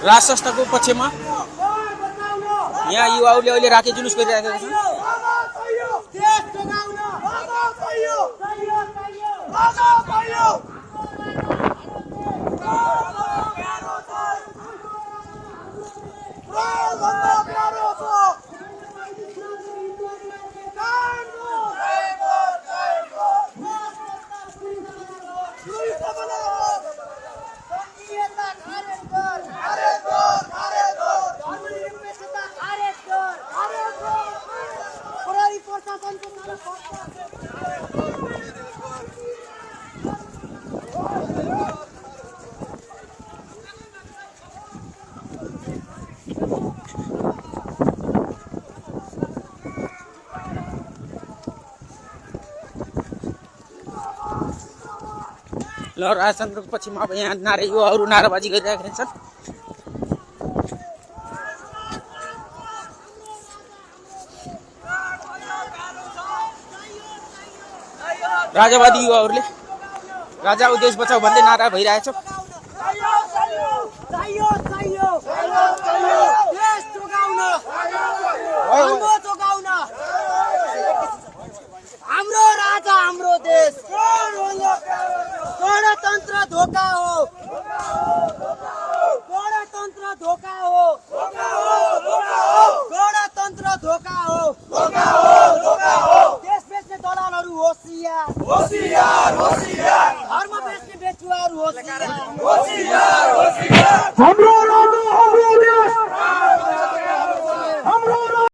राज संस्थाको पक्षमा यहाँ युवाहरूले अहिले राखे जुलुस गरिरहेका छन्। ल राजतन्त्रको पक्षमा अब यहाँ युवाहरू नाराबाजी गरिरहेका छन्। राजावादी युवाहरूले राजाको देश बचाऊ भन्दै नारा भइरहेछ। हाम्रो राजा हाम्रो देश गणतन्त्र धोका हो, गणतन्त्र धोका हो, गणतन्त्र धोका हो, देश बेच्ने दलालहरू होशियार होशियार।